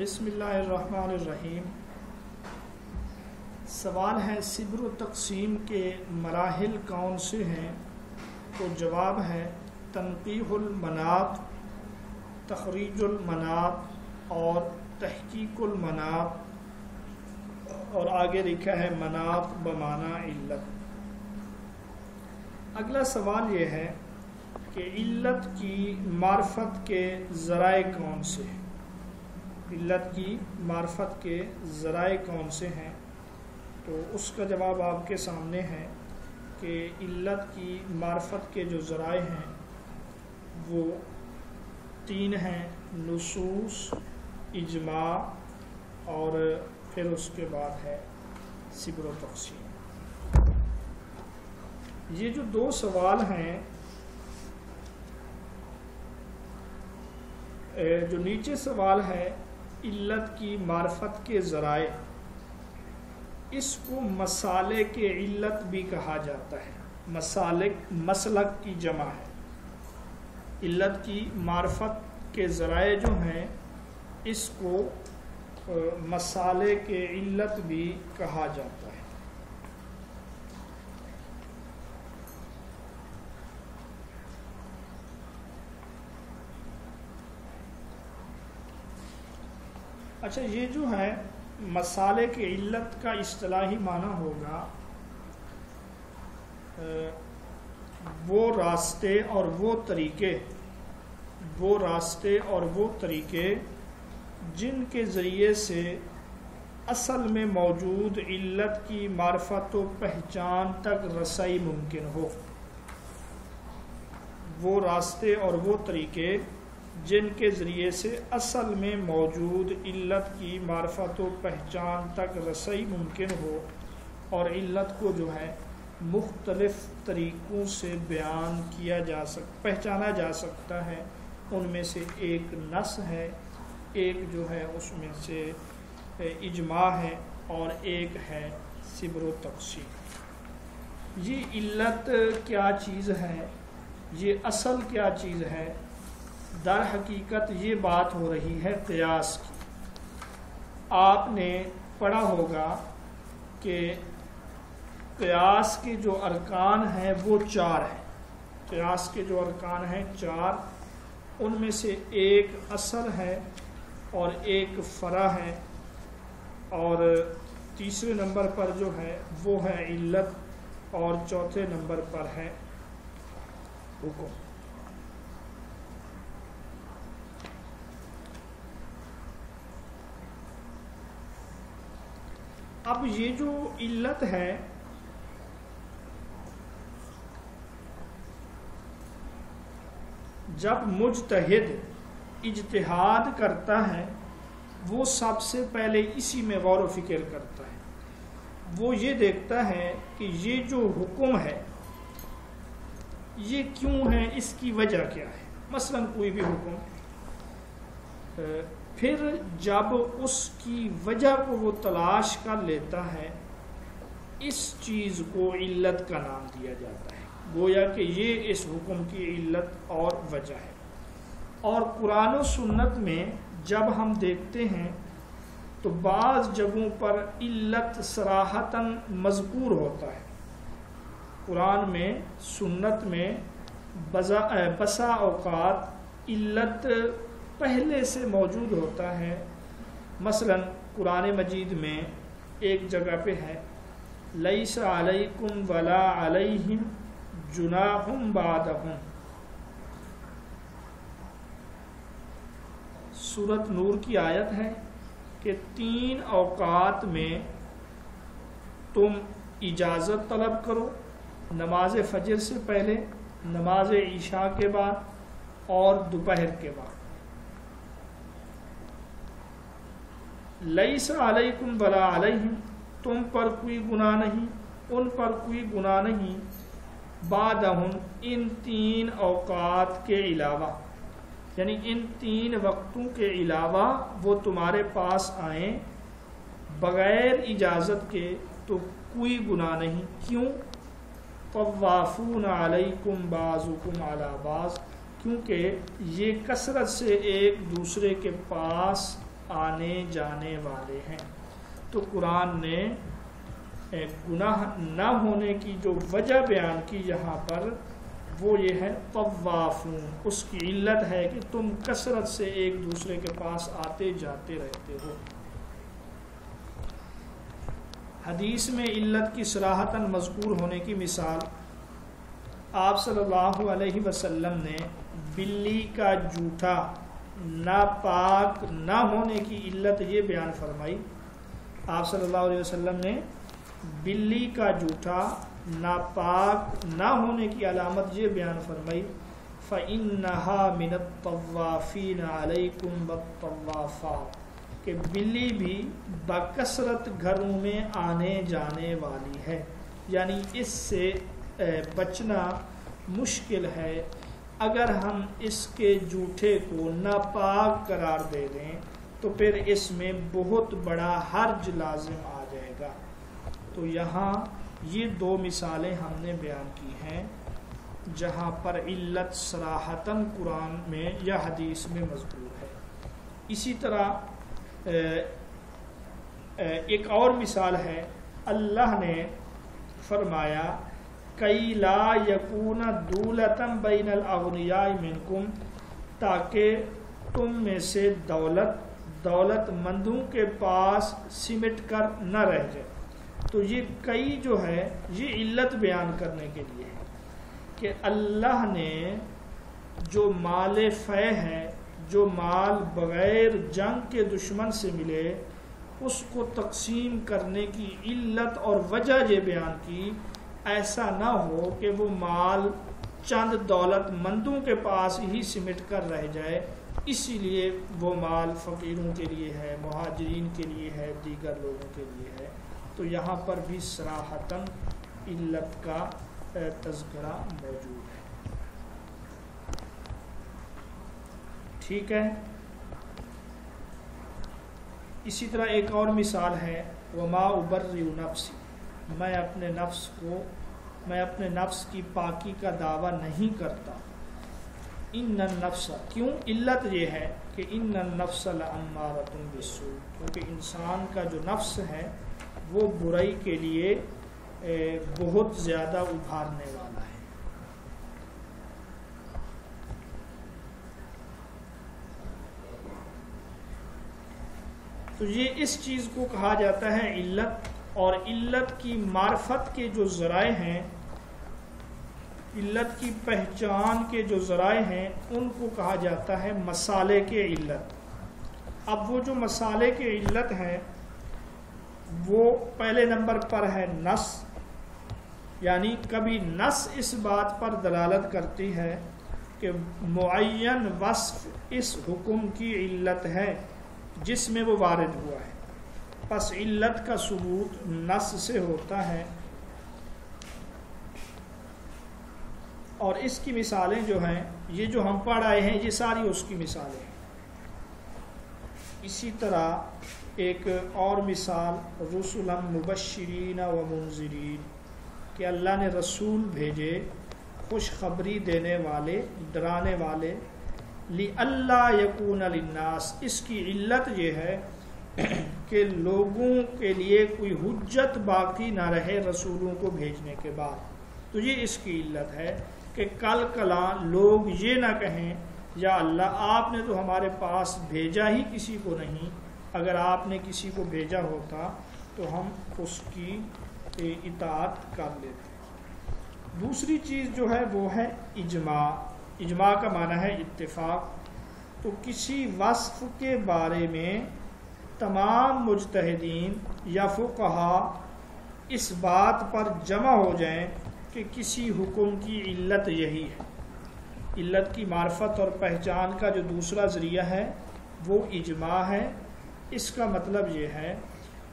بسم اللہ الرحمن الرحیم۔ سوال ہے صبر و تقسیم کے مراحل کون سے ہیں؟ تو جواب ہے تنقیح المناط، تخریج المناط اور تحقیق المناط، اور آگے لکھا ہے مناط بمعنی علت۔ اگلا سوال یہ ہے کہ علت کی معرفت کے ذرائع کون سے ہیں؟ علت کی معرفت کے ذرائع کون سے ہیں؟ تو اس کا جواب آپ کے سامنے ہے کہ علت کی معرفت کے جو ذرائع ہیں وہ تین ہیں: نصوص، اجماع اور پھر اس کے بعد ہے صبر و تقسیم۔ یہ جو دو سوال ہیں، جو نیچے سوال ہے علت کی معرفت کے ذرائع، اس کو مسالک علت بھی کہا جاتا ہے۔ مسلک کی جمع ہے۔ علت کی معرفت کے ذرائع جو ہیں اس کو مسالک علت بھی کہا جاتا ہے۔ اچھا، یہ جو ہے مسالک علت کا اصطلاحی معنی ہوگا وہ راستے اور وہ طریقے جن کے ذریعے سے اصل میں موجود علت کی معرفت و پہچان تک رسائی ممکن ہو۔ وہ راستے اور وہ طریقے جن کے ذریعے سے اصل میں موجود علت کی معرفت و پہچان تک رسائی ممکن ہو، اور علت کو جو ہے مختلف طریقوں سے بیان کیا پہچانا جا سکتا ہے۔ ان میں سے ایک نص ہے، ایک جو ہے اس میں سے اجماع ہے، اور ایک ہے صبر و تقسیم۔ یہ علت کیا چیز ہے، یہ اصل کیا چیز ہے؟ در حقیقت یہ بات ہو رہی ہے قیاس کی۔ آپ نے پڑھا ہوگا کہ قیاس کے جو ارکان ہیں وہ 4 ہیں۔ قیاس کے جو ارکان ہیں 4، ان میں سے ایک اصل ہے اور ایک فرع ہے، اور تیسرے نمبر پر جو ہے وہ ہے علت، اور چوتھے نمبر پر ہے حکم۔ اب یہ جو علت ہے جب مجتہد اجتہاد کرتا ہے وہ سب سے پہلے اسی میں غور و فکر کرتا ہے۔ وہ یہ دیکھتا ہے کہ یہ جو حکم ہے یہ کیوں ہے، اس کی وجہ کیا ہے۔ مثلا کوئی بھی حکم، پھر جب اس کی وجہ کو وہ تلاش کر لیتا ہے، اس چیز کو علت کا نام دیا جاتا ہے، گویا کہ یہ اس حکم کی علت اور وجہ ہے۔ اور قرآن و سنت میں جب ہم دیکھتے ہیں تو بعض جگہوں پر علت صراحتاً مذکور ہوتا ہے۔ قرآن میں، سنت میں بسا اوقات علت پہلے سے موجود ہوتا ہے۔ مثلا قرآن مجید میں ایک جگہ پہ ہے لیس علیکم ولا علیہم جناح بعدہم۔ سورۃ نور کی آیت ہے کہ 3 اوقات میں تم اجازت طلب کرو: نماز فجر سے پہلے، نماز عشاء کے بعد، اور دوپہر کے بعد۔ لیس علیکم ولا علیہم، تم پر کوئی گناہ نہیں، ان پر کوئی گناہ نہیں، بعدہم، ان 3 اوقات کے علاوہ، یعنی ان 3 وقتوں کے علاوہ وہ تمہارے پاس آئیں بغیر اجازت کے تو کوئی گناہ نہیں۔ کیوں؟ طوافون علیکم بعضکم علی بعض، کیونکہ یہ کثرت سے ایک دوسرے کے پاس آنے جانے والے ہیں۔ تو قرآن نے گناہ نہ ہونے کی جو وجہ بیان کی یہاں پر وہ یہ ہے طوافون، اس کی علت ہے کہ تم کثرت سے ایک دوسرے کے پاس آتے جاتے رہتے ہو۔ حدیث میں علت کی صراحتاً مذکور ہونے کی مثال آپ صلی اللہ علیہ وسلم نے بلی کا جوٹا ناپاک نہ ہونے کی علت یہ بیان فرمائی۔ آپ صلی اللہ علیہ وسلم نے بلی کا جوٹا ناپاک نہ ہونے کی علامت یہ بیان فرمائی فَإِنَّهَا مِنَ الطَّوَّافِينَ عَلَيْكُمْ وَالطَّوَّافَاتِ، کہ بلی بھی بکثرت گھروں میں آنے جانے والی ہے، یعنی اس سے بچنا مشکل ہے۔ اگر ہم اس کے جوٹے کو ناپاک قرار دے دیں تو پھر اس میں بہت بڑا حرج لازم آ جائے گا۔ تو یہاں یہ دو مثالیں ہم نے بیان کی ہیں جہاں پر علت صراحتاً قرآن میں یا حدیث میں مذکور ہے۔ اسی طرح ایک اور مثال ہے، اللہ نے فرمایا کئی لا یکون دولتم بین الاغنیاء منکم، تاکہ تم میں سے دولت مندوں کے پاس سمٹ کر نہ رہ جائے۔ تو یہ کئی جو ہے یہ علت بیان کرنے کے لیے ہے کہ اللہ نے جو مال فے ہے، جو مال بغیر جنگ کے دشمن سے ملے، اس کو تقسیم کرنے کی علت اور وجہ یہ بیان کی، ایسا نہ ہو کہ وہ مال چند دولت مندوں کے پاس ہی سمٹ کر رہ جائے، اسی لیے وہ مال فقیروں کے لیے ہے، مہاجرین کے لیے ہے، دیگر لوگوں کے لیے ہے۔ تو یہاں پر بھی صراحتاً علت کا تذکرہ موجود ہے۔ ٹھیک ہے، اسی طرح ایک اور مثال ہے وما ابرئ نفسی، میں اپنے نفس کی پاکی کا دعویٰ نہیں کرتا۔ ان النفس، کیوں؟ علت یہ ہے کہ ان النفس لامارۃ بالسوء، کیونکہ انسان کا جو نفس ہے وہ برائی کے لیے بہت زیادہ ابھارنے والا ہے۔ تو یہ اس چیز کو کہا جاتا ہے علت، اور علت کی معرفت کے جو ذرائع ہیں، علت کی پہچان کے جو ذرائع ہیں، ان کو کہا جاتا ہے مسالے کے علت۔ اب وہ جو مسالے کے علت ہیں وہ پہلے نمبر پر ہے نص، یعنی کبھی نص اس بات پر دلالت کرتی ہے کہ معین وصف اس حکم کی علت ہے جس میں وہ وارد ہوا ہے، پس علت کا ثبوت نص سے ہوتا ہے۔ اور اس کی مثالیں جو ہیں یہ جو ہم پڑھ آئے ہیں یہ ساری اس کی مثالیں ہیں۔ اسی طرح ایک اور مثال رسلا مبشرین و منذرین، کہ اللہ نے رسول بھیجے خوشخبری دینے والے، ڈرانے والے، لِأَلَّا يَكُونَ لِلنَّاسِ، اس کی علت یہ ہے کہ لوگوں کے لیے کوئی حجت باقی نہ رہے رسولوں کو بھیجنے کے بعد۔ تو یہ اس کی علت ہے کہ کل کلاں لوگ یہ نہ کہیں یا اللہ آپ نے تو ہمارے پاس بھیجا ہی کسی کو نہیں، اگر آپ نے کسی کو بھیجا ہوتا تو ہم اس کی اطاعت کر لیتے۔ دوسری چیز جو ہے وہ ہے اجماع۔ اجماع کا معنی ہے اتفاق۔ تو کسی وصف کے بارے میں تمام مجتہدین یا فقہا اس بات پر جمع ہو جائیں کہ کسی حکم کی علت یہی ہے۔ علت کی معرفت اور پہچان کا جو دوسرا ذریعہ ہے وہ اجماع ہے۔ اس کا مطلب یہ ہے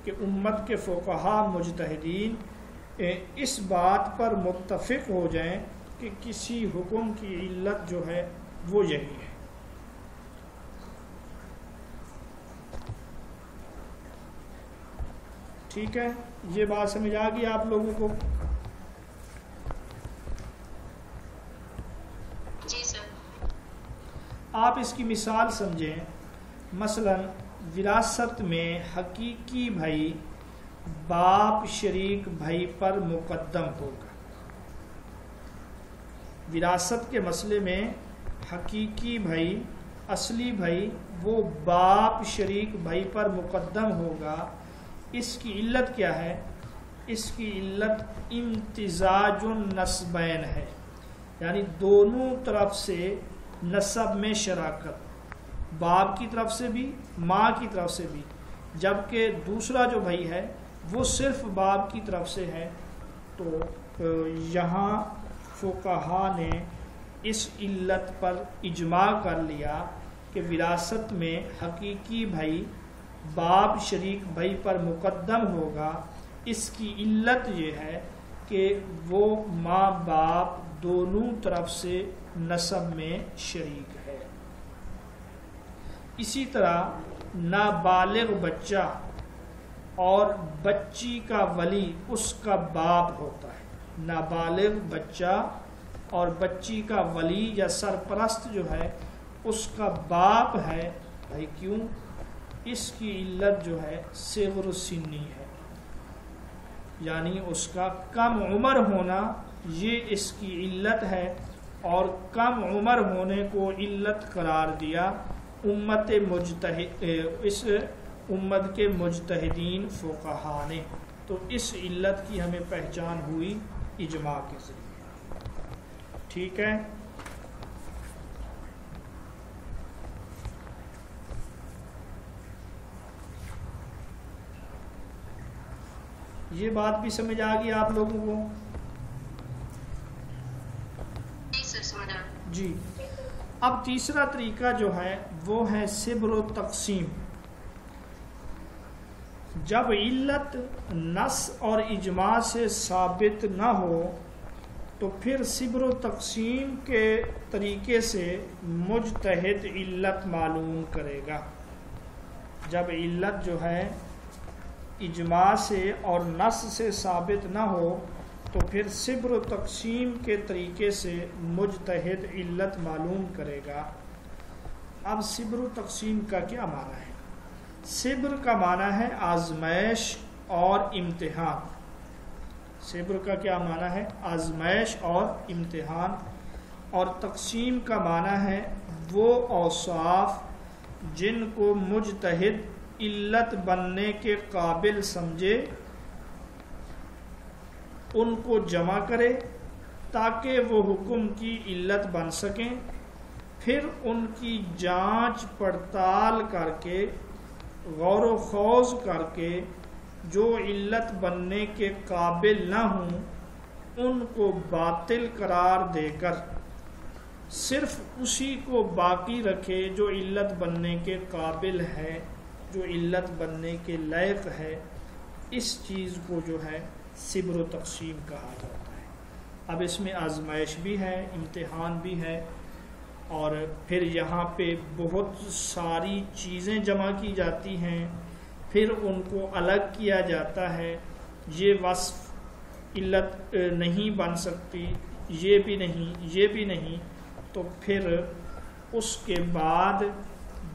کہ امت کے فقہا مجتہدین اس بات پر متفق ہو جائیں کہ کسی حکم کی علت جو ہے وہ یہی ہے۔ ٹھیک ہے، یہ بات سمجھ آ گئی آپ لوگوں کو؟ جی سر۔ آپ اس کی مثال سمجھیں، مثلا وراثت میں حقیقی بھائی باپ شریک بھائی پر مقدم ہوگا۔ وراثت کے مسئلے میں حقیقی بھائی، اصلی بھائی، وہ باپ شریک بھائی پر مقدم ہوگا۔ اس کی علت کیا ہے؟ اس کی علت امتزاج النسبین ہے، یعنی دونوں طرف سے نسب میں شراکت، باپ کی طرف سے بھی ماں کی طرف سے بھی، جبکہ دوسرا جو بھائی ہے وہ صرف باپ کی طرف سے ہے۔ تو یہاں فقہا نے اس علت پر اجماع کر لیا کہ وراثت میں حقیقی بھائی باپ شریک بھائی پر مقدم ہوگا۔ اس کی علت یہ ہے کہ وہ ماں باپ دونوں طرف سے نسب میں شریک ہے۔ اسی طرح نابالغ بچہ اور بچی کا ولی اس کا باپ ہوتا ہے۔ نابالغ بچہ اور بچی کا ولی یا سرپرست جو ہے اس کا باپ ہے۔ بھائی کیوں؟ اس کی علت جو ہے صغر سنی ہے، یعنی اس کا کم عمر ہونا، یہ اس کی علت ہے۔ اور کم عمر ہونے کو علت قرار دیا اس امت کے مجتہدین فقہا نے۔ تو اس علت کی ہمیں پہچان ہوئی اجماع کے ذریعے۔ ٹھیک ہے، یہ بات بھی سمجھ آ گئی آپ لوگوں کو؟ جی، اب تیسرا طریقہ جو ہے وہ ہے صبر و تقسیم۔ جب علت نص اور اجماع سے ثابت نہ ہو تو پھر صبر و تقسیم کے طریقے سے مجتہد علت معلوم کرے گا۔ جب علت جو ہے اجماع سے اور نص سے ثابت نہ ہو تو پھر صبر و تقسیم کے طریقے سے مجتہد علت معلوم کرے گا۔ اب صبر و تقسیم کا کیا معنی ہے؟ صبر کا معنی ہے آزمائش اور امتحان۔ صبر کا کیا معنی ہے؟ آزمائش اور امتحان۔ اور تقسیم کا معنی ہے وہ اوصاف جن کو مجتہد علت بننے کے قابل سمجھے ان کو جمع کرے تاکہ وہ حکم کی علت بن سکیں، پھر ان کی جانچ پڑتال کر کے غور و خوض کر کے جو علت بننے کے قابل نہ ہوں ان کو باطل قرار دے کر صرف اسی کو باقی رکھے جو علت بننے کے قابل ہے، جو علت بننے کے لائق ہے۔ اس چیز کو جو ہے صبر و تقسیم کہا جاتا ہے۔ اب اس میں آزمائش بھی ہے، امتحان بھی ہے، اور پھر یہاں پہ بہت ساری چیزیں جمع کی جاتی ہیں، پھر ان کو الگ کیا جاتا ہے۔ یہ وصف علت نہیں بن سکتی، یہ بھی نہیں، یہ بھی نہیں، تو پھر اس کے بعد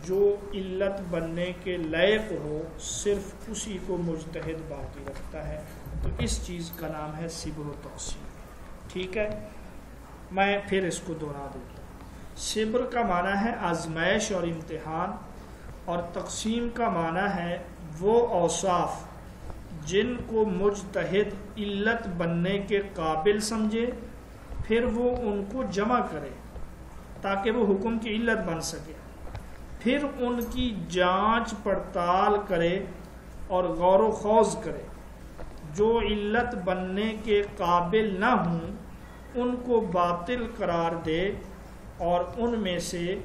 جو علت بننے کے لائق ہو صرف اسی کو مجتہد باقی رکھتا ہے۔ تو اس چیز کا نام ہے صبر و تقسیم۔ ٹھیک ہے، میں پھر اس کو دوہرا دیتا ہوں۔ صبر کا معنی ہے آزمائش اور امتحان، اور تقسیم کا معنی ہے وہ اوصاف جن کو مجتہد علت بننے کے قابل سمجھے، پھر وہ ان کو جمع کرے تاکہ وہ حکم کی علت بن سکے، پھر ان کی جانچ پڑتال کرے اور غور و خوض کرے، جو علت بننے کے قابل نہ ہوں ان کو باطل قرار دے، اور ان میں سے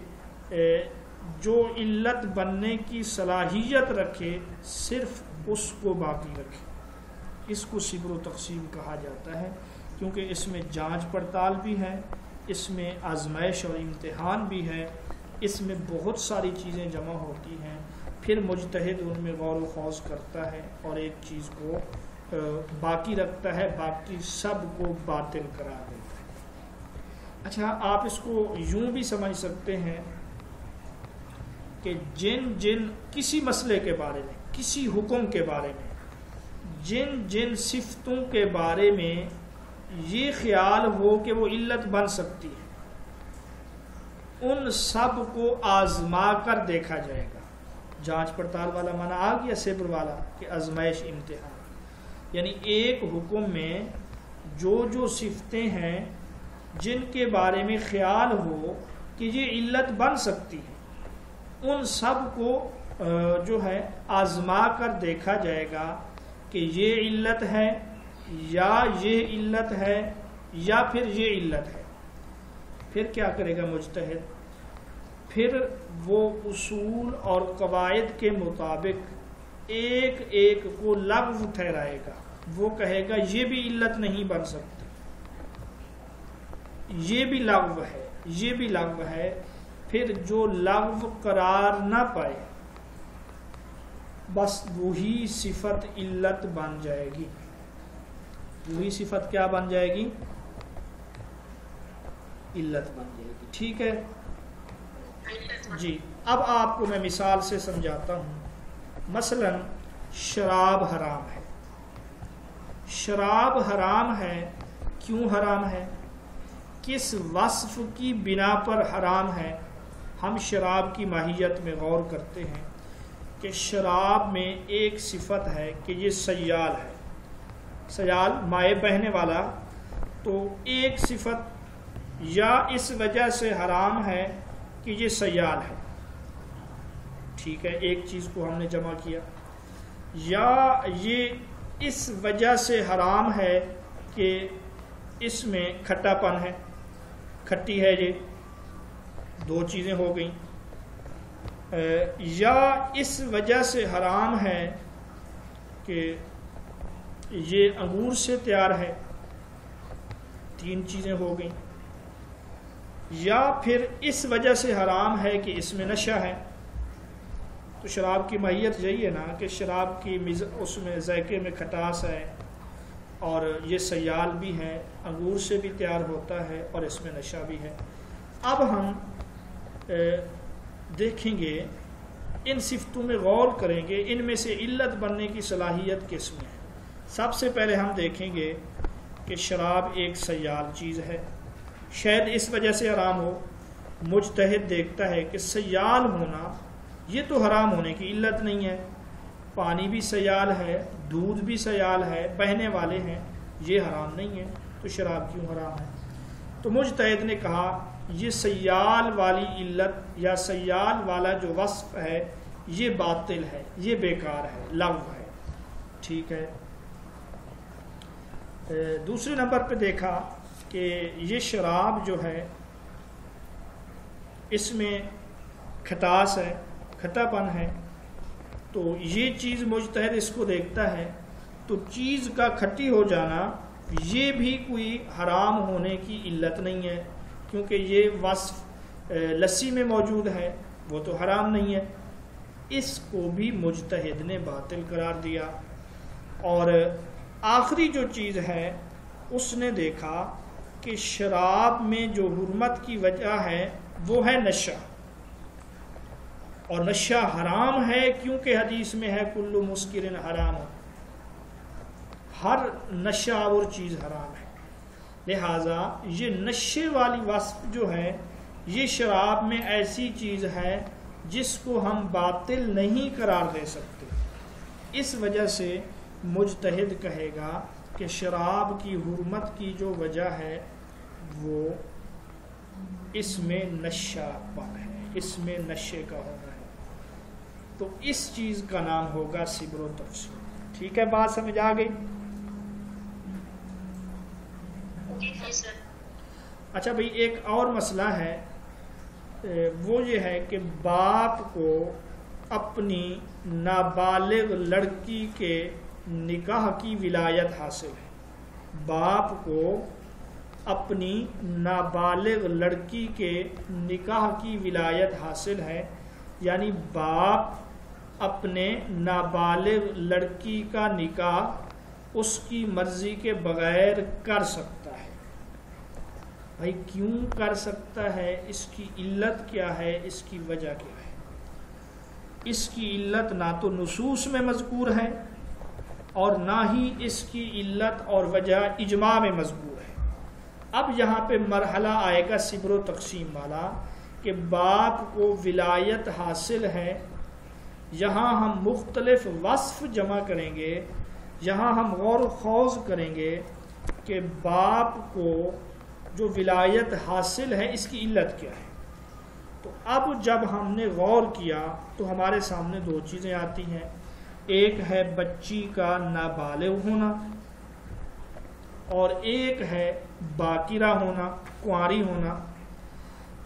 جو علت بننے کی صلاحیت رکھے صرف اس کو باقی رکھے۔ اس کو صبر و تقسیم کہا جاتا ہے، کیونکہ اس میں جانچ پڑتال بھی ہے، اس میں آزمائش اور امتحان بھی ہے، اس میں بہت ساری چیزیں جمع ہوتی ہیں، پھر مجتہد ان میں غور و خوض کرتا ہے اور ایک چیز کو باقی رکھتا ہے، باقی سب کو باطل قرار دیتا ہے۔ اچھا، آپ اس کو یوں بھی سمجھ سکتے ہیں کہ جن جن کسی مسئلے کے بارے میں، کسی حکم کے بارے میں، جن جن صفتوں کے بارے میں یہ خیال ہو کہ وہ علت بن سکتی ہے، ان سب کو آزما کر دیکھا جائے گا۔ جانچ پڑتال والا معنی آ گیا صبر والا کہ آزمائش امتحان، یعنی ایک حکم میں جو صفتیں ہیں جن کے بارے میں خیال ہو کہ یہ علت بن سکتی ہے، ان سب کو جو ہے آزما کر دیکھا جائے گا کہ یہ علت ہے یا یہ علت ہے یا پھر یہ علت ہے۔ پھر کیا کرے گا مجتہد؟ پھر وہ اصول اور قواعد کے مطابق ایک ایک کو لغو ٹھہرائے گا۔ وہ کہے گا یہ بھی علت نہیں بن سکتی، یہ بھی لغو ہے، یہ بھی لغو ہے۔ پھر جو لغو قرار نہ پائے بس وہی صفت علت بن جائے گی۔ وہی صفت کیا بن جائے گی؟ علت بن جائے گی۔ ٹھیک ہے جی۔ اب آپ کو میں مثال سے سمجھاتا ہوں۔ مثلا شراب حرام ہے۔ شراب حرام ہے، کیوں حرام ہے؟ کس وصف کی بنا پر حرام ہے؟ ہم شراب کی ماہیت میں غور کرتے ہیں کہ شراب میں ایک صفت ہے کہ یہ سیال ہے، سیال مائع بہنے والا۔ تو ایک صفت یا اس وجہ سے حرام ہے کہ یہ سیال ہے، ٹھیک ہے، ایک چیز کو ہم نے جمع کیا، یا یہ اس وجہ سے حرام ہے کہ اس میں کھٹا پن ہے، کھٹی ہے، یہ دو چیزیں ہو گئیں۔ یا اس وجہ سے حرام ہے کہ یہ انگور سے تیار ہے، تین چیزیں ہو گئیں۔ یا پھر اس وجہ سے حرام ہے کہ اس میں نشہ ہے۔ تو شراب کی ماہیت یہی ہے نا کہ شراب کی اس میں ذائقے میں کھٹاس ہے، اور یہ سیال بھی ہے، انگور سے بھی تیار ہوتا ہے، اور اس میں نشہ بھی ہے۔ اب ہم دیکھیں گے، ان صفتوں میں غور کریں گے، ان میں سے علت بننے کی صلاحیت کس میں ہے۔ سب سے پہلے ہم دیکھیں گے کہ شراب ایک سیال چیز ہے، شاید اس وجہ سے حرام ہو۔ مجتہد دیکھتا ہے کہ سیال ہونا یہ تو حرام ہونے کی علت نہیں ہے، پانی بھی سیال ہے، دودھ بھی سیال ہے، بہنے والے ہیں، یہ حرام نہیں ہے، تو شراب کیوں حرام ہے؟ تو مجتہد نے کہا یہ سیال والی علت یا سیال والا جو وصف ہے یہ باطل ہے، یہ بیکار ہے، لغو ہے، ٹھیک ہے۔ دوسرے نمبر پہ دیکھا کہ یہ شراب جو ہے اس میں کھٹاس ہے، کھٹا پن ہے، تو یہ چیز مجتہد اس کو دیکھتا ہے، تو چیز کا کھٹی ہو جانا یہ بھی کوئی حرام ہونے کی علت نہیں ہے، کیونکہ یہ وصف لسی میں موجود ہے، وہ تو حرام نہیں ہے۔ اس کو بھی مجتہد نے باطل قرار دیا۔ اور آخری جو چیز ہے اس نے دیکھا کہ شراب میں جو حرمت کی وجہ ہے وہ ہے نشہ، اور نشہ حرام ہے کیونکہ حدیث میں ہے کل مسکر حرام، ہر نشہ آور چیز حرام ہے۔ لہٰذا یہ نشے والی وصف جو ہے یہ شراب میں ایسی چیز ہے جس کو ہم باطل نہیں قرار دے سکتے۔ اس وجہ سے مجتہد کہے گا کہ شراب کی حرمت کی جو وجہ ہے وہ اس میں نشہ پن ہے، اس میں نشے کا ہونا ہے، تو اس چیز کا نام ہوگا صبر و تفصیل۔ ٹھیک ہے، بات سمجھ آ گئی؟ اچھا بھئی، ایک اور مسئلہ ہے، وہ یہ ہے کہ باپ کو اپنی نابالغ لڑکی کے نکاح کی ولایت حاصل ہے۔ باپ کو اپنی نابالغ لڑکی کے نکاح کی ولایت حاصل ہے، یعنی باپ اپنے نابالغ لڑکی کا نکاح اس کی مرضی کے بغیر کر سکتا ہے۔ بھائی کیوں کر سکتا ہے؟ اس کی علت کیا ہے؟ اس کی وجہ کیا ہے؟ اس کی علت نہ تو نصوص میں مذکور ہے اور نہ ہی اس کی علت اور وجہ اجماع میں مذکور ہے۔ اب یہاں پہ مرحلہ آئے گا صبر و تقسیم والا کہ باپ کو ولایت حاصل ہے، یہاں ہم مختلف وصف جمع کریں گے، یہاں ہم غور و خوض کریں گے کہ باپ کو جو ولایت حاصل ہے اس کی علت کیا ہے۔ تو اب جب ہم نے غور کیا تو ہمارے سامنے دو چیزیں آتی ہیں، ایک ہے بچی کا نابالغ ہونا اور ایک ہے باکرہ ہونا، کنواری ہونا۔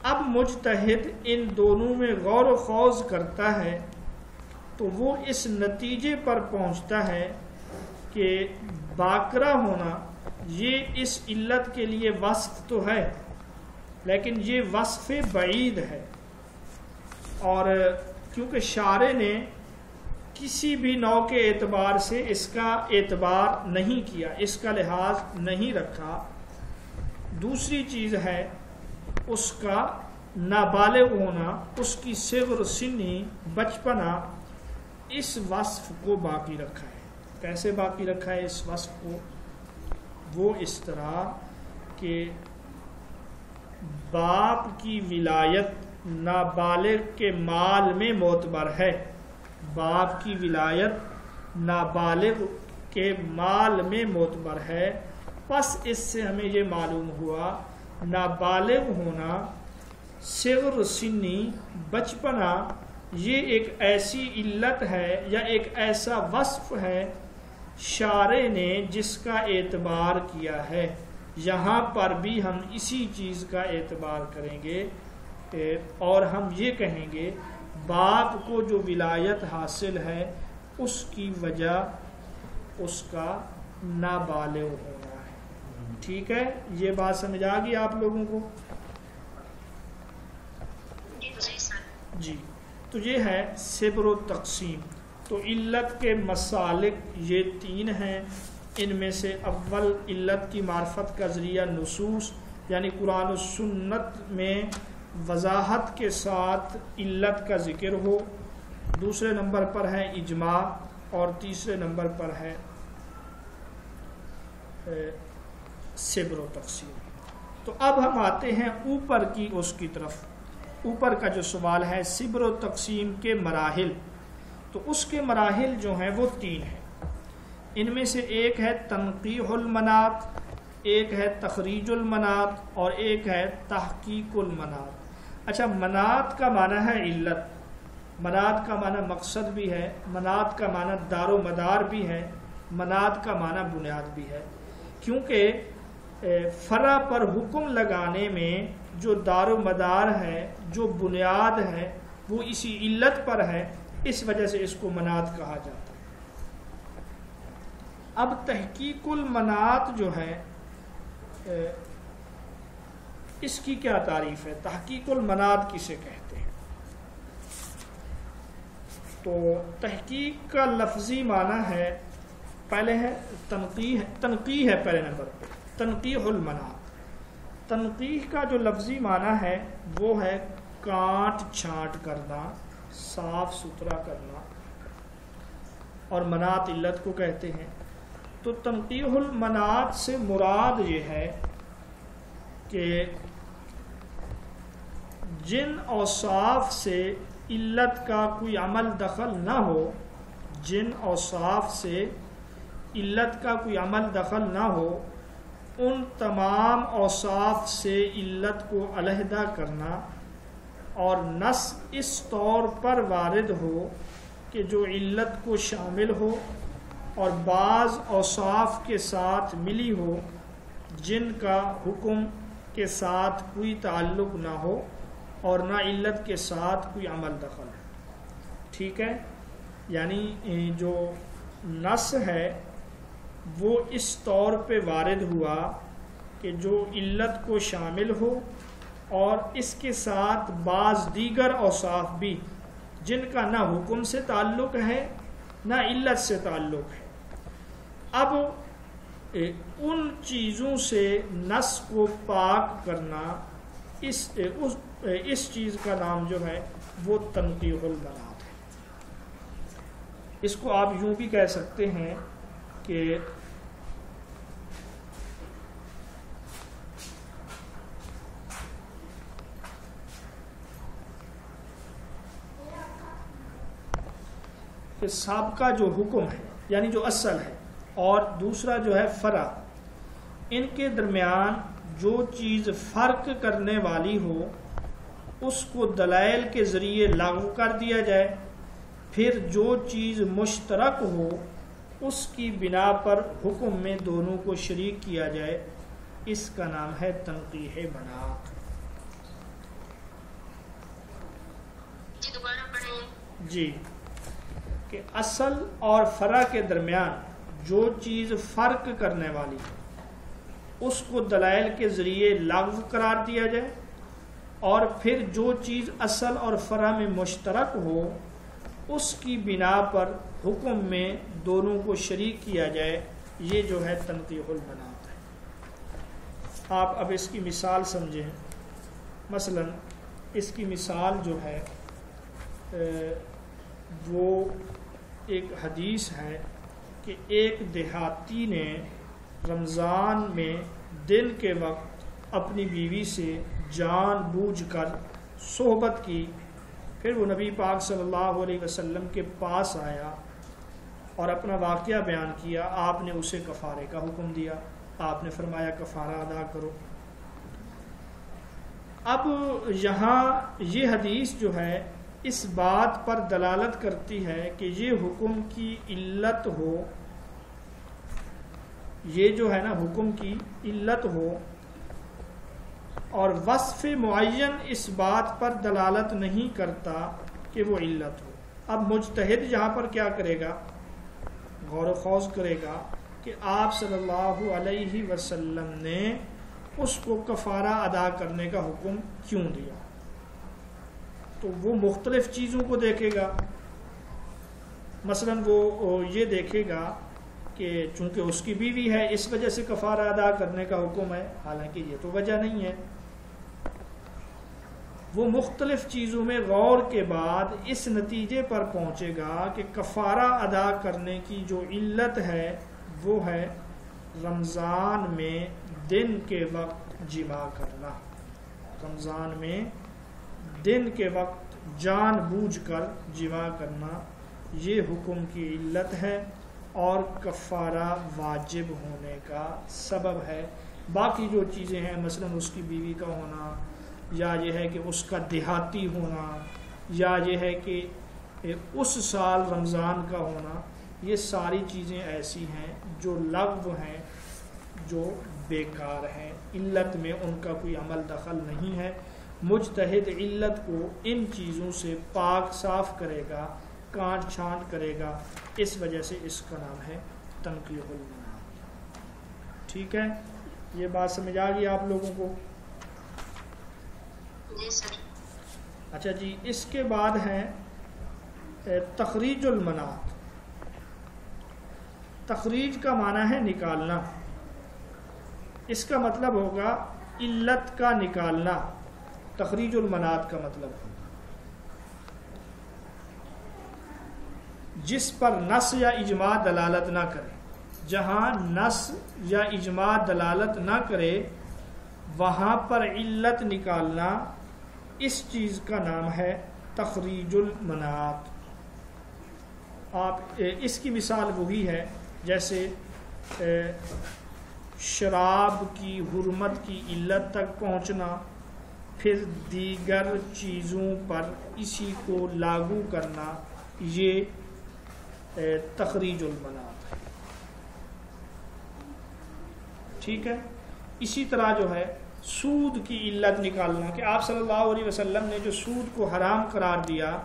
اب مجتہد ان دونوں میں غور و خوض کرتا ہے تو وہ اس نتیجے پر پہنچتا ہے کہ باکرہ ہونا یہ اس علت کے لیے وصف تو ہے لیکن یہ وصف بعید ہے، اور کیونکہ شارع نے کسی بھی نوع کے اعتبار سے اس کا اعتبار نہیں کیا، اس کا لحاظ نہیں رکھا۔ دوسری چیز ہے اس کا نابالغ ہونا، اس کی صغر سنی، بچپنا، اس وصف کو باقی رکھا ہے۔ کیسے باقی رکھا ہے اس وصف کو؟ وہ اس طرح کہ باپ کی ولایت نابالغ کے مال میں معتبر ہے، باپ کی ولایت نابالغ کے مال میں معتبر ہے۔ پس اس سے ہمیں یہ معلوم ہوا نابالغ ہونا، صغر سنی، بچپنا، یہ ایک ایسی علت ہے یا ایک ایسا وصف ہے شارع نے جس کا اعتبار کیا ہے۔ یہاں پر بھی ہم اسی چیز کا اعتبار کریں گے اور ہم یہ کہیں گے باپ کو جو ولایت حاصل ہے اس کی وجہ اس کا نابالغ ہونا ہے۔ ٹھیک ہے، یہ بات سمجھ آ گئی آپ لوگوں کو؟ جی، تو یہ ہے صبر و تقسیم۔ تو علت کے مسالک یہ تین ہیں، ان میں سے اول علت کی معرفت کا ذریعہ نصوص یعنی قرآن و سنت میں وضاحت کے ساتھ علت کا ذکر ہو، دوسرے نمبر پر ہے اجماع اور تیسرے نمبر پر ہے صبر و تقسیم۔ تو اب ہم آتے ہیں اوپر کی اس کی طرف۔ اوپر کا جو سوال ہے صبر و تقسیم کے مراحل، تو اس کے مراحل جو ہیں وہ تین ہیں۔ ان میں سے ایک ہے تنقیح المنات، ایک ہے تخریج المنات اور ایک ہے تحقیق المنات۔ اچھا، منات کا معنی ہے علت، منات کا معنی مقصد بھی ہے، منات کا معنی دار و مدار بھی ہے، منات کا معنی بنیاد بھی ہے، کیونکہ فرع پر حکم لگانے میں جو دار و مدار ہے، جو بنیاد ہے، وہ اسی علت پر ہے، اس وجہ سے اس کو منات کہا جاتا ہے۔ اب تحقیق المنات جو ہے اس کی کیا تعریف ہے؟ تحقیق المنات کسے کہتے ہیں؟ تو تحقیق کا لفظی معنی ہے، پہلے ہے تنقیح ہے پہلے نمبر پہ، تنقیح المنات۔ تنقیح کا جو لفظی معنی ہے وہ ہے کاٹ چھانٹ کرنا، صاف ستھرا کرنا، اور منات علت کو کہتے ہیں۔ تو تنقیح المنات سے مراد یہ ہے کہ جن اوصاف سے علت کا کوئی عمل دخل نہ ہو، جن اوصاف سے علت کا کوئی عمل دخل نہ ہو، ان تمام اوصاف سے علت کو علیحدہ کرنا، اور نص اس طور پر وارد ہو کہ جو علت کو شامل ہو اور بعض اوصاف کے ساتھ ملی ہو جن کا حکم کے ساتھ کوئی تعلق نہ ہو اور نہ علت کے ساتھ کوئی عمل دخل ہے۔ ٹھیک ہے، یعنی جو نص ہے وہ اس طور پہ وارد ہوا کہ جو علت کو شامل ہو اور اس کے ساتھ بعض دیگر اوصاف بھی جن کا نہ حکم سے تعلق ہے نہ علت سے تعلق ہے۔ اب ان چیزوں سے نص کو پاک کرنا، اس چیز کا نام جو ہے وہ تنقیح المنات ہے۔ اس کو آپ یوں بھی کہہ سکتے ہیں کہ سابقہ جو حکم ہے یعنی جو اصل ہے اور دوسرا جو ہے فرع، ان کے درمیان جو چیز فرق کرنے والی ہو اس کو دلائل کے ذریعے لاگو کر دیا جائے، پھر جو چیز مشترک ہو اس کی بنا پر حکم میں دونوں کو شریک کیا جائے، اس کا نام ہے تنقیح مناط۔ جی، کہ اصل اور فرع کے درمیان جو چیز فرق کرنے والی اس کو دلائل کے ذریعے لاغو قرار دیا جائے، اور پھر جو چیز اصل اور فرع میں مشترک ہو اس کی بنا پر حکم میں دونوں کو شریک کیا جائے، یہ جو ہے تنقیح المناط ہے۔ آپ اب اس کی مثال سمجھیں۔ مثلا اس کی مثال جو ہے وہ ایک حدیث ہے کہ ایک دیہاتی نے رمضان میں دن کے وقت اپنی بیوی سے جان بوجھ کر صحبت کی، پھر وہ نبی پاک صلی اللہ علیہ وسلم کے پاس آیا اور اپنا واقعہ بیان کیا۔ آپ نے اسے کفارے کا حکم دیا، آپ نے فرمایا کفارہ ادا کرو۔ اب یہاں یہ حدیث جو ہے اس بات پر دلالت کرتی ہے کہ یہ حکم کی علت ہو، یہ جو ہے نا حکم کی علت ہو، اور وصف معین اس بات پر دلالت نہیں کرتا کہ وہ علت ہو۔ اب مجتہد یہاں پر کیا کرے گا؟ غور و خوض کرے گا کہ آپ صلی اللہ علیہ وسلم نے اس کو کفارہ ادا کرنے کا حکم کیوں دیا، تو وہ مختلف چیزوں کو دیکھے گا۔ مثلا وہ یہ دیکھے گا کہ چونکہ اس کی بیوی ہے اس وجہ سے کفارہ ادا کرنے کا حکم ہے، حالانکہ یہ تو وجہ نہیں ہے۔ وہ مختلف چیزوں میں غور کے بعد اس نتیجے پر پہنچے گا کہ کفارہ ادا کرنے کی جو علت ہے وہ ہے رمضان میں دن کے وقت جماع کرنا، رمضان میں دن کے وقت جان بوجھ کر جماع کرنا، یہ حکم کی علت ہے اور کفارہ واجب ہونے کا سبب ہے۔ باقی جو چیزیں ہیں مثلا اس کی بیوی کا ہونا، یا یہ ہے کہ اس کا دیہاتی ہونا، یا یہ ہے کہ اس سال رمضان کا ہونا، یہ ساری چیزیں ایسی ہیں جو لغو ہیں، جو بیکار ہیں، علت میں ان کا کوئی عمل دخل نہیں ہے۔ مجتہد علت کو ان چیزوں سے پاک صاف کرے گا، کانٹ چھانٹ کرے گا، اس وجہ سے اس کا نام ہے تنقیح المناط۔ ٹھیک ہے، یہ بات سمجھ آ گئی آپ لوگوں کو؟ جی سر۔ اچھا جی، اس کے بعد ہے تخریج المناط۔ تخریج کا معنی ہے نکالنا، اس کا مطلب ہوگا علت کا نکالنا۔ تخریج المناط کا مطلب ہے جس پر نص یا اجماع دلالت نہ کرے۔ جہاں نص یا اجماع دلالت نہ کرے وہاں پر علت نکالنا، اس چیز کا نام ہے تخریج المناط۔ آپ اس کی مثال وہی ہے جیسے شراب کی حرمت کی علت تک پہنچنا، پھر دیگر چیزوں پر اسی کو لاگو کرنا، یہ تخریج المناط ہے۔ ٹھیک ہے، اسی طرح جو ہے سود کی علت نکالنا کہ آپ صلی اللہ علیہ وسلم نے جو سود کو حرام قرار دیا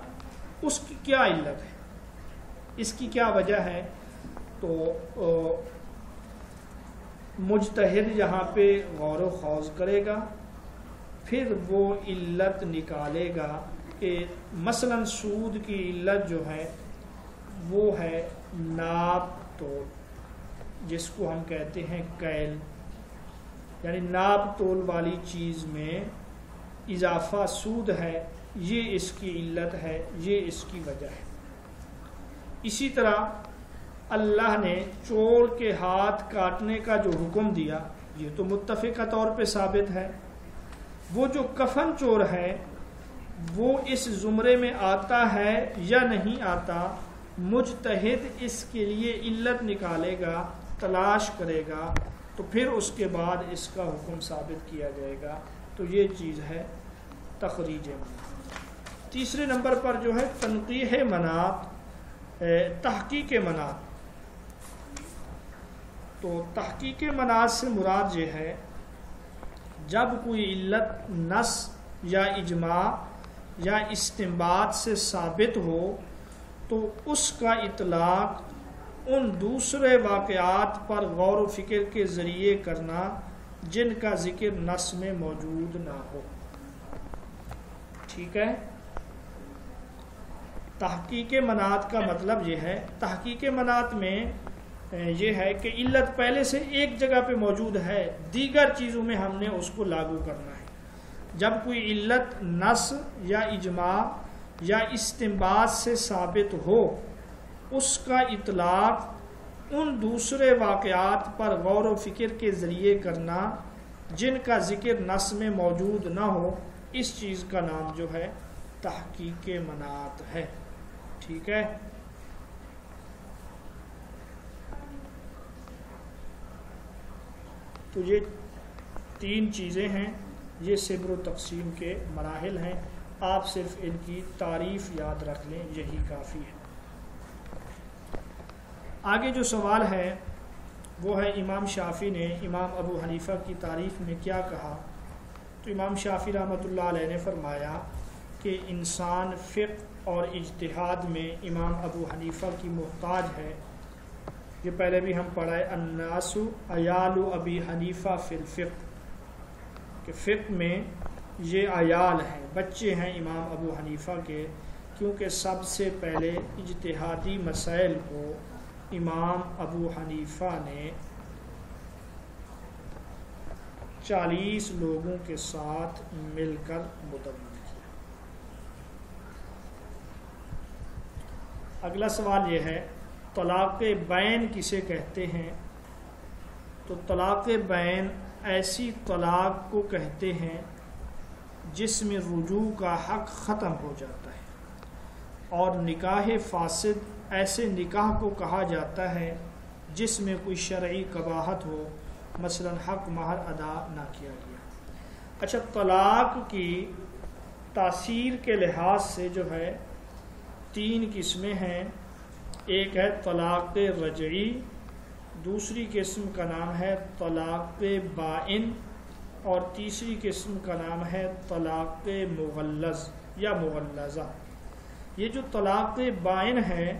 اس کی کیا علت ہے، اس کی کیا وجہ ہے، تو مجتہد یہاں پہ غور و خوض کرے گا، پھر وہ علت نکالے گا کہ مثلا سود کی علت جو ہے وہ ہے ناپ تول، جس کو ہم کہتے ہیں کیل، یعنی ناپ تول والی چیز میں اضافہ سود ہے، یہ اس کی علت ہے، یہ اس کی وجہ ہے۔ اسی طرح اللہ نے چور کے ہاتھ کاٹنے کا جو حکم دیا یہ تو متفقہ طور پہ ثابت ہے. وہ جو کفن چور ہے وہ اس زمرے میں آتا ہے یا نہیں آتا، مجتہد اس کے لیے علت نکالے گا، تلاش کرے گا، تو پھر اس کے بعد اس کا حکم ثابت کیا جائے گا. تو یہ چیز ہے تخریج مناط. تیسرے نمبر پر جو ہے تنقیح مناط، تحقیق مناط. تو تحقیق مناط سے مراد یہ ہے جب کوئی علت نص یا اجماع یا استنباط سے ثابت ہو تو اس کا اطلاق ان دوسرے واقعات پر غور و فکر کے ذریعے کرنا جن کا ذکر نص میں موجود نہ ہو. ٹھیک ہے. تحقیق مناط کا مطلب یہ ہے، تحقیق مناط میں یہ ہے کہ علت پہلے سے ایک جگہ پہ موجود ہے، دیگر چیزوں میں ہم نے اس کو لاگو کرنا ہے. جب کوئی علت نص یا اجماع یا استنباط سے ثابت ہو اس کا اطلاق ان دوسرے واقعات پر غور و فکر کے ذریعے کرنا جن کا ذکر نص میں موجود نہ ہو، اس چیز کا نام جو ہے تحقیق مناط ہے. ٹھیک ہے. تو یہ تین چیزیں ہیں، یہ صبر و تقسیم کے مراحل ہیں. آپ صرف ان کی تعریف یاد رکھ لیں، یہی کافی ہے. آگے جو سوال ہے وہ ہے امام شافعی نے امام ابو حنیفہ کی تعریف میں کیا کہا. تو امام شافعی رحمۃ اللہ علیہ نے فرمایا کہ انسان فقہ اور اجتہاد میں امام ابو حنیفہ کی محتاج ہے. یہ پہلے بھی ہم پڑھا ہے الناس عیال ابی حنیفہ فی الفقہ، کہ فقہ میں یہ عیال ہیں، بچے ہیں امام ابو حنیفہ کے، کیونکہ سب سے پہلے اجتہادی مسائل کو امام ابو حنیفہ نے 40 لوگوں کے ساتھ مل کر مدون کیا. اگلا سوال یہ ہے طلاق بین کسے کہتے ہیں. تو طلاق بین ایسی طلاق کو کہتے ہیں جس میں رجوع کا حق ختم ہو جاتا ہے، اور نکاح فاسد ایسے نکاح کو کہا جاتا ہے جس میں کوئی شرعی قباحت ہو، مثلا حق مہر ادا نہ کیا گیا. اچھا، طلاق کی تاثیر کے لحاظ سے جو ہے 3 قسمیں ہیں. ایک ہے طلاق رجعی، دوسری قسم کا نام ہے طلاق بائن، اور تیسری قسم کا نام ہے طلاق مغلظ یا مغلظہ. یہ جو طلاق بائن ہے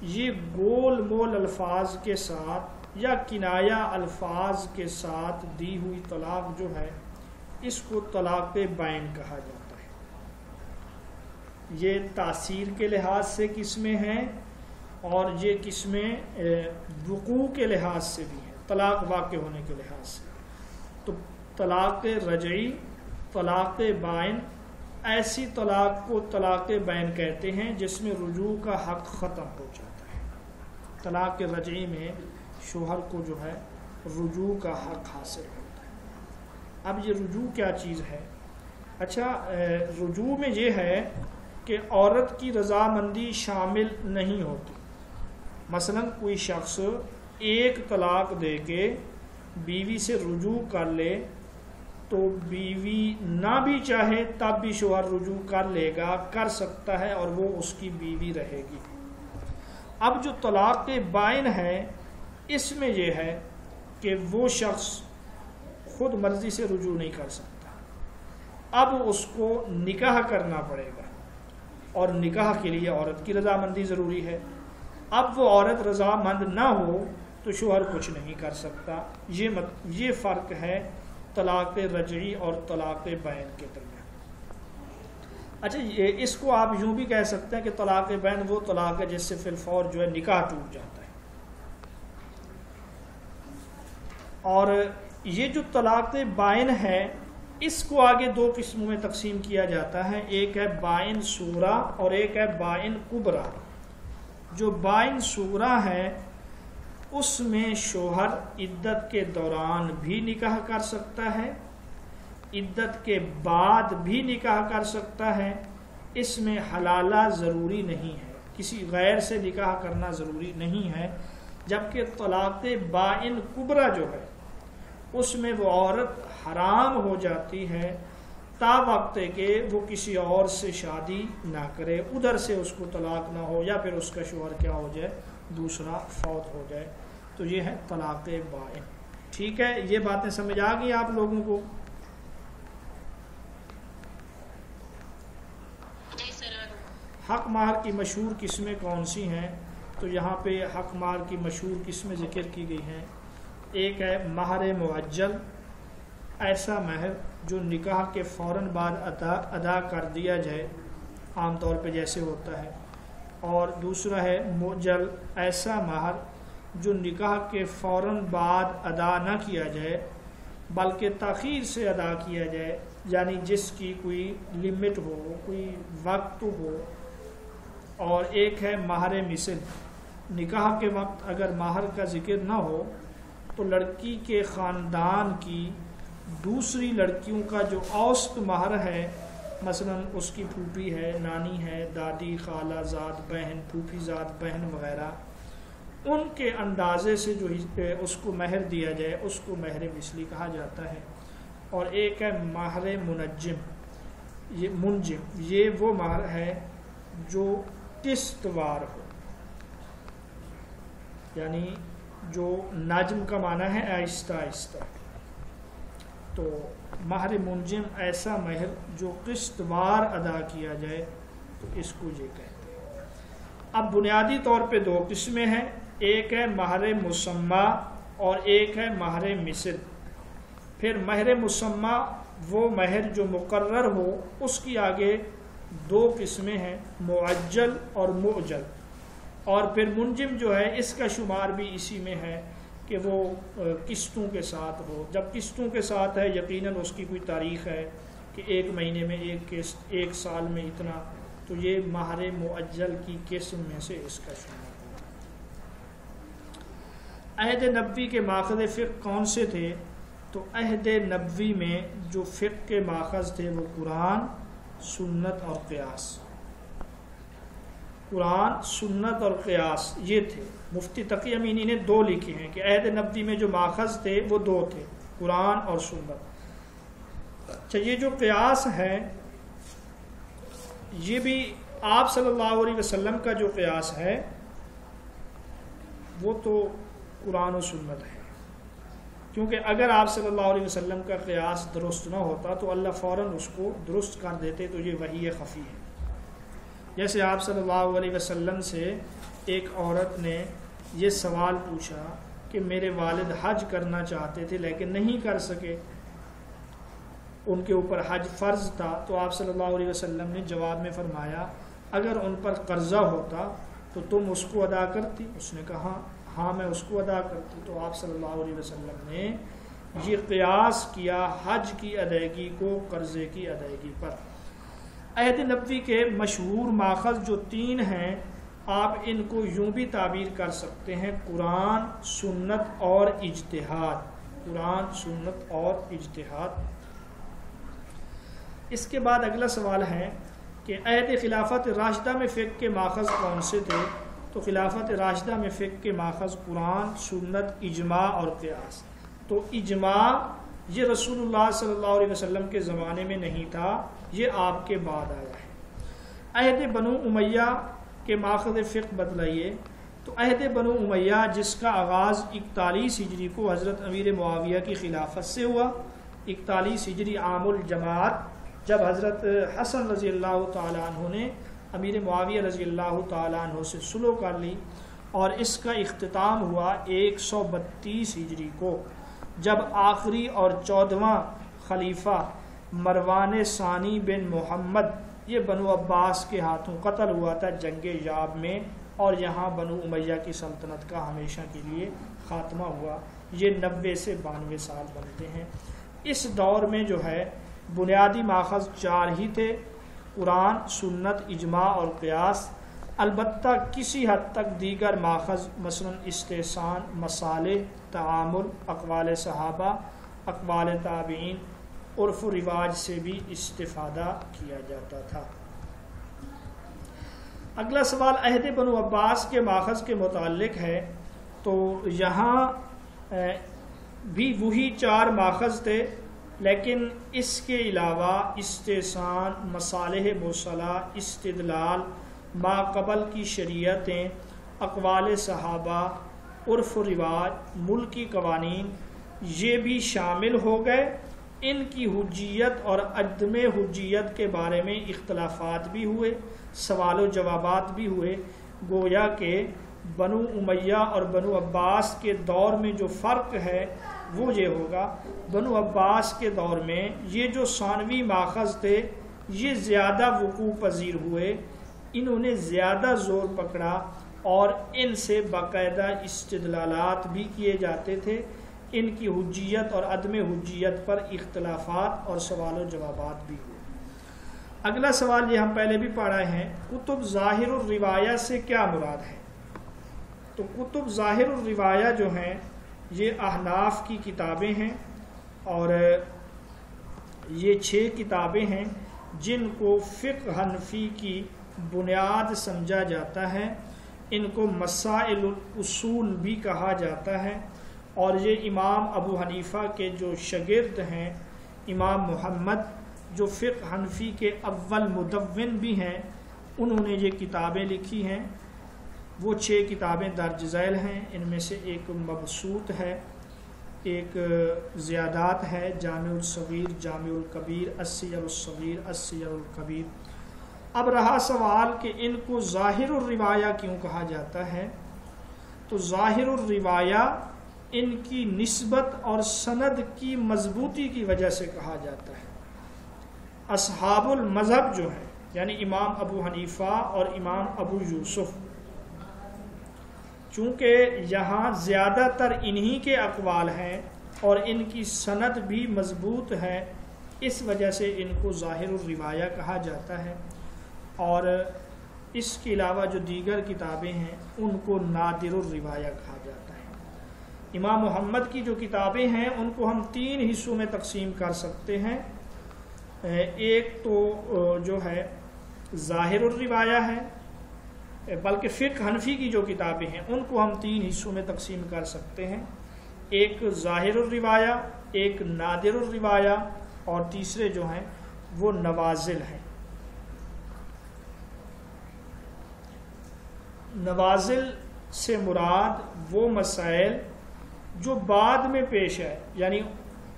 یہ گول مول الفاظ کے ساتھ یا کنایہ الفاظ کے ساتھ دی ہوئی طلاق جو ہے اس کو طلاق بائن کہا جاتا ہے. یہ تاثیر کے لحاظ سے قسمیں ہیں اور یہ قسمیں وقوع کے لحاظ سے بھی ہیں، طلاق واقع ہونے کے لحاظ سے. تو طلاق رجعی، طلاق بائن، ایسی طلاق کو طلاق بائن کہتے ہیں جس میں رجوع کا حق ختم ہو جاتا ہے. طلاق رجعی میں شوہر کو جو ہے رجوع کا حق حاصل ہوتا ہے. اب یہ رجوع کیا چیز ہے؟ اچھا، رجوع میں یہ ہے کہ عورت کی رضامندی شامل نہیں ہوتی. مثلا کوئی شخص ایک طلاق دے کے بیوی سے رجوع کر لے تو بیوی نہ بھی چاہے تب بھی شوہر رجوع کر لے گا، کر سکتا ہے، اور وہ اس کی بیوی رہے گی. اب جو طلاق بائن ہے اس میں یہ ہے کہ وہ شخص خود مرضی سے رجوع نہیں کر سکتا، اب اس کو نکاح کرنا پڑے گا، اور نکاح کے لیے عورت کی رضامندی ضروری ہے. اب وہ عورت رضامند نہ ہو تو شوہر کچھ نہیں کر سکتا. یہ فرق ہے طلاق رجعی اور طلاق بائن کے درمیان. اچھا، اس کو آپ یوں بھی کہہ سکتے ہیں کہ طلاق بائن وہ طلاق ہے جس سے فی الفور جو ہے نکاح ٹوٹ جاتا ہے. اور یہ جو طلاق بائن ہے اس کو آگے 2 قسموں میں تقسیم کیا جاتا ہے. ایک ہے بائن صغریٰ اور ایک ہے بائن کبریٰ. جو بائن صغرا ہے اس میں شوہر عدت کے دوران بھی نکاح کر سکتا ہے، عدت کے بعد بھی نکاح کر سکتا ہے، اس میں حلالہ ضروری نہیں ہے، کسی غیر سے نکاح کرنا ضروری نہیں ہے، جبکہ طلاق بائن کبریٰ جو ہے اس میں وہ عورت حرام ہو جاتی ہے تا وقت کہ وہ کسی اور سے شادی نہ کرے، ادھر سے اس کو طلاق نہ ہو یا پھر اس کا شوہر کیا ہو جائے، دوسرا فوت ہو جائے۔ تو یہ ہے طلاق بائن۔ ٹھیک ہے، یہ باتیں سمجھ آ گئی آپ لوگوں کو؟ حق مہر کی مشہور قسمیں کون سی ہیں؟ تو یہاں پہ حق مہر کی مشہور قسمیں ذکر کی گئی ہیں۔ ایک ہے مہر معجل، ایسا مہر جو نکاح کے فوراً بعد ادا کر دیا جائے، عام طور پہ جیسے ہوتا ہے۔ اور دوسرا ہے مؤجل، ایسا مہر جو نکاح کے فوراً بعد ادا نہ کیا جائے بلکہ تاخیر سے ادا کیا جائے، یعنی جس کی کوئی لمٹ ہو، کوئی وقت ہو۔ اور ایک ہے مہر مثل، نکاح کے وقت اگر مہر کا ذکر نہ ہو تو لڑکی کے خاندان کی دوسری لڑکیوں کا جو اوسط مہر ہے، مثلا اس کی پھوپھی ہے، نانی ہے، دادی، خالہ زاد بہن، پھوپھی زاد بہن وغیرہ، ان کے اندازے سے جو اس کو مہر دیا جائے اس کو مہر مثلی کہا جاتا ہے۔ اور ایک ہے مہر منجم، یہ وہ مہر ہے جو قسط وار ہو، یعنی جو نجم کا معنی ہے آہستہ آہستہ، تو مہر منجم ایسا مہر جو قسط وار ادا کیا جائے تو اس کو یہ کہتے ہیں۔ اب بنیادی طور پہ دو قسمیں ہیں، ایک ہے مہر مسمى اور ایک ہے مہر مثل۔ پھر مہر مسمى وہ مہر جو مقرر ہو، اس کی آگے دو قسمیں ہیں، معجل اور مؤجل۔ اور پھر منجم جو ہے اس کا شمار بھی اسی میں ہے کہ وہ قسطوں کے ساتھ ہو۔ جب قسطوں کے ساتھ ہے یقیناً اس کی کوئی تاریخ ہے کہ ایک مہینے میں ایک قسط، ایک سال میں اتنا، تو یہ مہر معجل کی قسم میں سے اس کا شمار ہو۔ عہد نبوی کے ماخذ فقہ کون سے تھے؟ تو عہد نبوی میں جو فقہ کے ماخذ تھے وہ قرآن، سنت اور قیاس۔ قرآن، سنت اور قیاس یہ تھے۔ مفتی تقی امینی نے دو لکھے ہیں کہ عہد نبوی میں جو ماخذ تھے وہ دو تھے، قرآن اور سنت۔ اچھا، یہ جو قیاس ہے یہ بھی آپ صلی اللہ علیہ وسلم کا جو قیاس ہے وہ تو قرآن و سنت ہے، کیونکہ اگر آپ صلی اللہ علیہ وسلم کا قیاس درست نہ ہوتا تو اللہ فوراً اس کو درست کر دیتے، تو یہ وحی خفی ہے۔ جیسے آپ صلی اللہ علیہ وسلم سے ایک عورت نے یہ سوال پوچھا کہ میرے والد حج کرنا چاہتے تھے لیکن نہیں کر سکے، ان کے اوپر حج فرض تھا، تو آپ صلی اللہ علیہ وسلم نے جواب میں فرمایا اگر ان پر قرضہ ہوتا تو تم اس کو ادا کرتی؟ اس نے کہا ہاں میں اس کو ادا کرتی۔ تو آپ صلی اللہ علیہ وسلم نے یہ قیاس کیا حج کی ادائیگی کو قرضے کی ادائیگی پر۔ عہد نبوی کے مشہور ماخذ جو تین ہیں، آپ ان کو یوں بھی تعبیر کر سکتے ہیں، قرآن، سنت اور اجتہاد۔ قرآن، سنت اور اجتہاد۔ اس کے بعد اگلا سوال ہے کہ عہد خلافت راشدہ میں فقہ کے ماخذ کون سے تھے؟ تو خلافت راشدہ میں فقہ کے ماخذ قرآن، سنت، اجماع اور قیاس۔ تو اجماع یہ رسول اللہ صلی اللہ علیہ وسلم کے زمانے میں نہیں تھا، یہ آپ کے بعد آیا ہے۔ عہد بنو امیہ کے ماخذ فقہ بتلائیے۔ تو عہد بنو امیہ جس کا آغاز 41 ہجری کو حضرت امیر معاویہ کی خلافت سے ہوا، 41 ہجری عام الجماعت، جب حضرت حسن رضی اللہ تعالیٰ عنہ نے امیر معاویہ رضی اللہ تعالیٰ عنہ سے صلح کر لی، اور اس کا اختتام ہوا 132 ہجری کو، جب آخری اور 14واں خلیفہ مروان ثانی بن محمد یہ بنو عباس کے ہاتھوں قتل ہوا تھا جنگ یاب میں، اور یہاں بنو امیہ کی سلطنت کا ہمیشہ کے لیے خاتمہ ہوا۔ یہ 90 سے 92 سال بنتے ہیں۔ اس دور میں جو ہے بنیادی ماخذ 4 ہی تھے، قرآن، سنت، اجماع اور قیاس۔ البتہ کسی حد تک دیگر ماخذ مثلا استحسان، مصالح، تعامل، اقوال صحابہ، اقوال تابعین، عرف و رواج سے بھی استفادہ کیا جاتا تھا۔ اگلا سوال عہد بنو عباس کے ماخذ کے متعلق ہے، تو یہاں بھی وہی 4 ماخذ تھے، لیکن اس کے علاوہ استحسان، مصالح مرسلہ، استدلال، ما قبل کی شریعتیں، اقوال صحابہ، عرف و رواج، ملکی قوانین، یہ بھی شامل ہو گئے۔ ان کی حجیت اور عدم حجیت کے بارے میں اختلافات بھی ہوئے، سوال و جوابات بھی ہوئے۔ گویا کہ بنو امیہ اور بنو عباس کے دور میں جو فرق ہے وہ یہ ہوگا، بنو عباس کے دور میں یہ جو ثانوی ماخذ تھے یہ زیادہ وقوع پذیر ہوئے، انہوں نے زیادہ زور پکڑا اور ان سے باقاعدہ استدلالات بھی کیے جاتے تھے۔ ان کی حجیت اور عدم حجیت پر اختلافات اور سوال و جوابات بھی ہوئے۔ اگلا سوال یہ ہم پہلے بھی پڑھا ہے، کتب ظاہر الروایہ سے کیا مراد ہے؟ تو کتب ظاہر الروایہ جو ہیں یہ احناف کی کتابیں ہیں، اور یہ 6 کتابیں ہیں جن کو فقہ حنفی کی بنیاد سمجھا جاتا ہے۔ ان کو مسائل الاصول بھی کہا جاتا ہے، اور یہ امام ابو حنیفہ کے جو شاگرد ہیں، امام محمد جو فقہ حنفی کے اول مدون بھی ہیں، انہوں نے یہ کتابیں لکھی ہیں۔ وہ 6 کتابیں درج ذیل ہیں، ان میں سے ایک مبسوط ہے، ایک زیادات ہے، جامع الصغیر، جامع الکبیر، السیر الصغیر، السیر الکبیر۔ اب رہا سوال کہ ان کو ظاہر الروایہ کیوں کہا جاتا ہے؟ تو ظاہر الروایہ ان کی نسبت اور سند کی مضبوطی کی وجہ سے کہا جاتا ہے۔ اصحاب المذہب جو ہیں یعنی امام ابو حنیفہ اور امام ابو یوسف، چونکہ یہاں زیادہ تر انہی کے اقوال ہیں اور ان کی سند بھی مضبوط ہے، اس وجہ سے ان کو ظاہر الروایہ کہا جاتا ہے۔ اور اس کے علاوہ جو دیگر کتابیں ہیں ان کو نادر الروایہ کہا جاتا ہے۔ امام محمد کی جو کتابیں ہیں ان کو ہم 3 حصوں میں تقسیم کر سکتے ہیں۔ ایک تو جو ہے ظاہر الروایہ ہے، بلکہ فقہ حنفی کی جو کتابیں ہیں ان کو ہم 3 حصوں میں تقسیم کر سکتے ہیں، ایک ظاہر الروایہ، ایک نادر الروایہ، اور تیسرے جو ہیں وہ نوازل ہیں۔ نوازل سے مراد وہ مسائل جو بعد میں پیش ہے، یعنی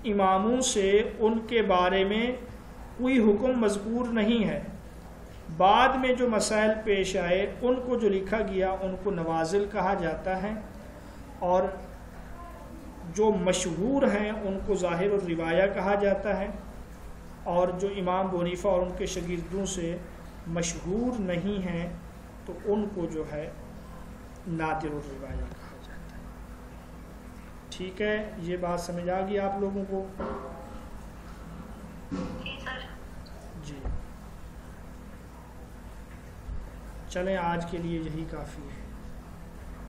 اماموں سے ان کے بارے میں کوئی حکم مذکور نہیں ہے، بعد میں جو مسائل پیش آئے ان کو جو لکھا گیا ان کو نوازل کہا جاتا ہے، اور جو مشہور ہیں ان کو ظاہر الروایہ کہا جاتا ہے، اور جو امام ابو حنیفہ اور ان کے شاگردوں سے مشہور نہیں ہیں تو ان کو جو ہے نادر الروایہ کہا جاتا ہے۔ ٹھیک ہے، یہ بات سمجھ آ گئی آپ لوگوں کو؟ جی چلیں، آج کے لیے یہی کافی ہے۔